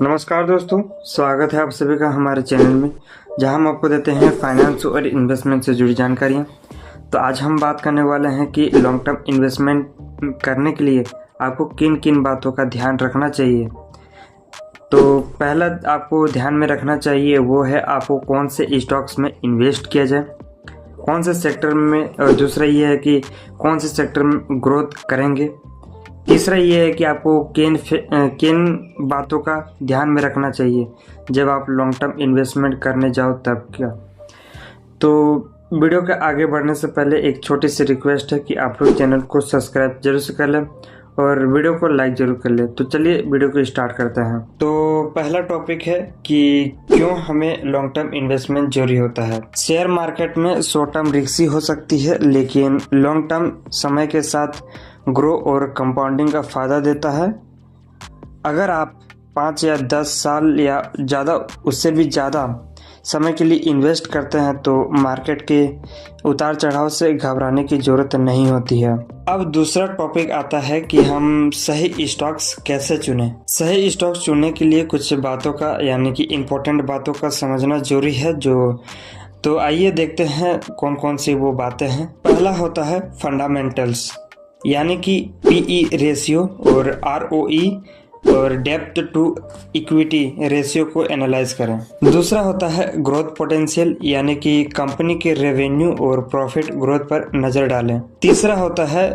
नमस्कार दोस्तों, स्वागत है आप सभी का हमारे चैनल में, जहां हम आपको देते हैं फाइनेंस और इन्वेस्टमेंट से जुड़ी जानकारियां। तो आज हम बात करने वाले हैं कि लॉन्ग टर्म इन्वेस्टमेंट करने के लिए आपको किन किन बातों का ध्यान रखना चाहिए। तो पहला आपको ध्यान में रखना चाहिए वो है आपको कौन से स्टॉक्स में इन्वेस्ट किया जाए, कौन से सेक्टर में, और दूसरा ये है कि कौन से सेक्टर में ग्रोथ करेंगे। तीसरा ये है कि आपको किन बातों का ध्यान में रखना चाहिए जब आप लॉन्ग टर्म इन्वेस्टमेंट करने जाओ तब क्या। तो वीडियो के आगे बढ़ने से पहले एक छोटी सी रिक्वेस्ट है कि आप लोग चैनल को सब्सक्राइब जरूर से कर लें और वीडियो को लाइक जरूर कर ले। तो चलिए वीडियो को स्टार्ट करते हैं। तो पहला टॉपिक है कि क्यों हमें लॉन्ग टर्म इन्वेस्टमेंट जरूरी होता है। शेयर मार्केट में शॉर्ट टर्म रिस्की हो सकती है, लेकिन लॉन्ग टर्म समय के साथ ग्रो और कंपाउंडिंग का फायदा देता है। अगर आप 5 या 10 साल या ज़्यादा, उससे भी ज़्यादा समय के लिए इन्वेस्ट करते हैं तो मार्केट के उतार चढ़ाव से घबराने की ज़रूरत नहीं होती है। अब दूसरा टॉपिक आता है कि हम सही स्टॉक्स कैसे चुनें। सही स्टॉक्स चुनने के लिए कुछ बातों का यानी कि इम्पोर्टेंट बातों का समझना जरूरी है। तो आइए देखते हैं कौन कौन सी वो बातें हैं। पहला होता है फंडामेंटल्स, यानी कि पीई रेशियो और आरओई और डेप्थ टू इक्विटी रेशियो को एनालाइज करें। दूसरा होता है ग्रोथ पोटेंशियल, यानी कि कंपनी के रेवेन्यू और प्रॉफिट ग्रोथ पर नजर डालें। तीसरा होता है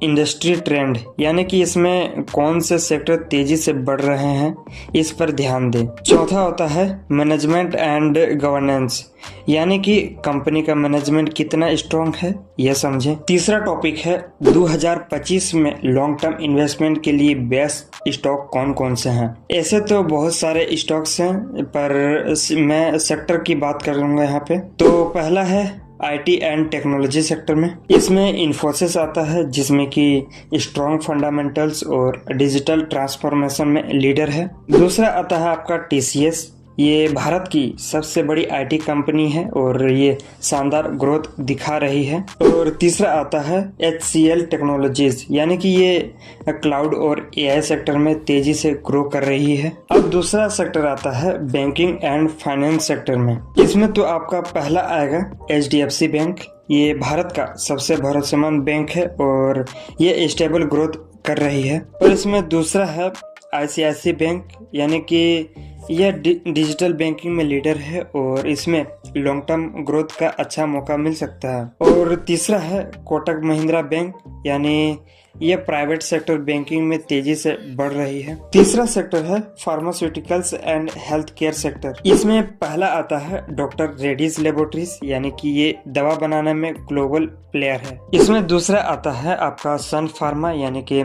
इंडस्ट्री ट्रेंड, यानी कि इसमें कौन से सेक्टर तेजी से बढ़ रहे हैं, इस पर ध्यान दें। चौथा होता है मैनेजमेंट एंड गवर्नेंस, यानी कि कंपनी का मैनेजमेंट कितना स्ट्रॉन्ग है यह समझें। तीसरा टॉपिक है 2025 में लॉन्ग टर्म इन्वेस्टमेंट के लिए बेस्ट स्टॉक कौन कौन से हैं। ऐसे तो बहुत सारे स्टॉक्स हैं, पर मैं सेक्टर की बात करूंगा यहाँ पे। तो पहला है आईटी एंड टेक्नोलॉजी सेक्टर में। इसमें इन्फोसिस आता है, जिसमें कि स्ट्रॉन्ग फंडामेंटल्स और डिजिटल ट्रांसफॉर्मेशन में लीडर है। दूसरा आता है आपका टीसीएस, ये भारत की सबसे बड़ी आईटी कंपनी है और ये शानदार ग्रोथ दिखा रही है। और तीसरा आता है एचसीएल टेक्नोलॉजीज, यानी कि ये क्लाउड और एआई सेक्टर में तेजी से ग्रो कर रही है। अब दूसरा सेक्टर आता है बैंकिंग एंड फाइनेंस सेक्टर में। इसमें तो आपका पहला आएगा एचडीएफसी बैंक। ये भारत का सबसे भरोसेमंद बैंक है और ये स्टेबल ग्रोथ कर रही है। और इसमें दूसरा है आईसीआईसी बैंक, यानी कि यह डिजिटल बैंकिंग में लीडर है और इसमें लॉन्ग टर्म ग्रोथ का अच्छा मौका मिल सकता है। और तीसरा है कोटक महिंद्रा बैंक, यानी यह प्राइवेट सेक्टर बैंकिंग में तेजी से बढ़ रही है। तीसरा सेक्टर है pharmaceuticals and health care sector. इसमें पहला आता है डॉक्टर रेड्डीज लेबोरेटरीज, यानी कि ये दवा बनाने में ग्लोबल प्लेयर है। इसमें दूसरा आता है आपका सन फार्मा, यानी कि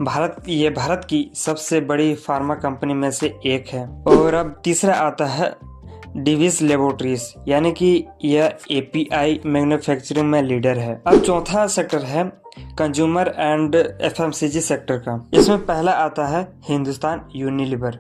भारत की सबसे बड़ी फार्मा कंपनी में से एक है। और अब तीसरा आता है डिविस लेबोरेटरीज, यानी कि यह एपीआई मैन्युफैक्चरिंग में लीडर है। अब चौथा सेक्टर है कंज्यूमर एंड एफएमसीजी सेक्टर का। इसमें पहला आता है हिंदुस्तान यूनिलीवर,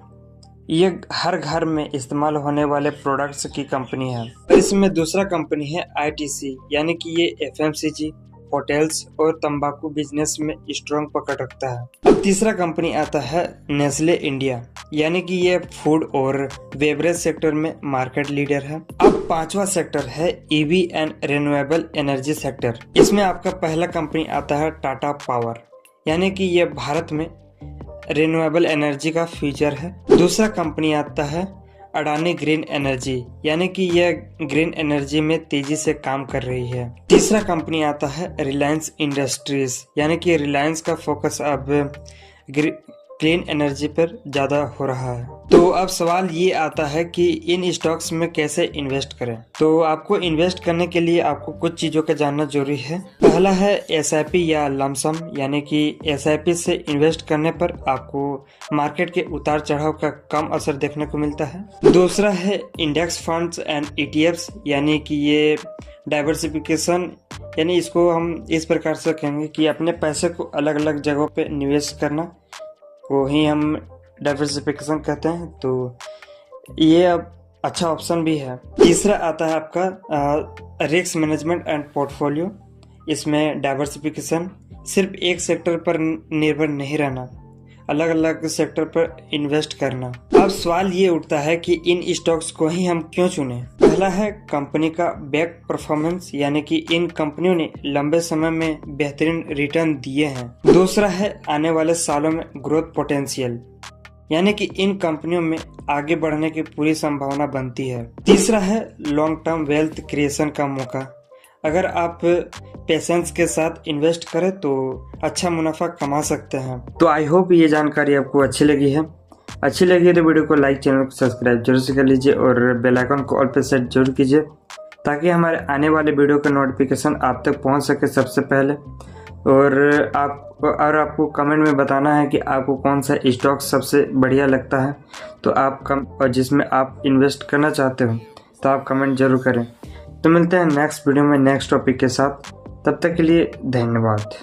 ये हर घर में इस्तेमाल होने वाले प्रोडक्ट्स की कंपनी है। इसमें दूसरा कंपनी है आईटीसी, यानी कि ये एफएमसीजी, होटल्स और तंबाकू बिजनेस में स्ट्रॉन्ग पकड़ रखता है। अब तीसरा कंपनी आता है नेस्ले इंडिया, यानी कि ये फूड और बेवरेज सेक्टर में मार्केट लीडर है। अब पांचवा सेक्टर है EV and renewable energy sector. इसमें आपका पहला कंपनी आता है टाटा पावर, यानी कि ये भारत में रिन्यूएबल एनर्जी का फ्यूचर है। दूसरा कंपनी आता है अडानी ग्रीन एनर्जी, यानी कि यह ग्रीन एनर्जी में तेजी से काम कर रही है। तीसरा कंपनी आता है रिलायंस इंडस्ट्रीज, यानी कि रिलायंस का फोकस अब क्लीन एनर्जी पर ज्यादा हो रहा है। तो अब सवाल ये आता है कि इन स्टॉक्स में कैसे इन्वेस्ट करें। तो आपको इन्वेस्ट करने के लिए आपको कुछ चीजों का जानना जरूरी है। पहला है एसआईपी या लमसम, यानी कि एसआईपी से इन्वेस्ट करने पर आपको मार्केट के उतार चढ़ाव का कम असर देखने को मिलता है। दूसरा है इंडेक्स फंड्स एंड ईटीएफ्स, यानी कि ये डाइवर्सिफिकेशन, यानी इसको हम इस प्रकार से कहेंगे कि अपने पैसे को अलग अलग जगहों पे निवेश करना को ही हम डाइवर्सिफिकेशन कहते हैं। तो ये अब अच्छा ऑप्शन भी है। तीसरा आता है आपका रिस्क मैनेजमेंट एंड पोर्टफोलियो। इसमें डाइवर्सिफिकेशन सिर्फ एक सेक्टर पर निर्भर नहीं रहना, अलग अलग सेक्टर पर इन्वेस्ट करना। अब सवाल ये उठता है कि इन स्टॉक्स को ही हम क्यों चुने। पहला है कंपनी का बैक परफॉर्मेंस, यानी कि इन कंपनियों ने लंबे समय में बेहतरीन रिटर्न दिए हैं। दूसरा है आने वाले सालों में ग्रोथ पोटेंशियल, यानी कि इन कंपनियों में आगे बढ़ने की पूरी संभावना बनती है। तीसरा है लॉन्ग टर्म वेल्थ क्रिएशन का मौका। अगर आप पेशेंस के साथ इन्वेस्ट करें तो अच्छा मुनाफा कमा सकते हैं। तो आई होप ये जानकारी आपको अच्छी लगी है। अच्छी लगी है तो वीडियो को लाइक, चैनल को सब्सक्राइब जरूर से कर लीजिए और बेल आइकन को ऑल पे सेट जरूर कीजिए, ताकि हमारे आने वाले वीडियो का नोटिफिकेशन आप तक पहुंच सके सबसे पहले। और आपको कमेंट में बताना है कि आपको कौन सा स्टॉक सबसे बढ़िया लगता है, तो और जिसमें आप इन्वेस्ट करना चाहते हो तो आप कमेंट जरूर करें। तो मिलते हैं नेक्स्ट वीडियो में नेक्स्ट टॉपिक के साथ। तब तक के लिए धन्यवाद।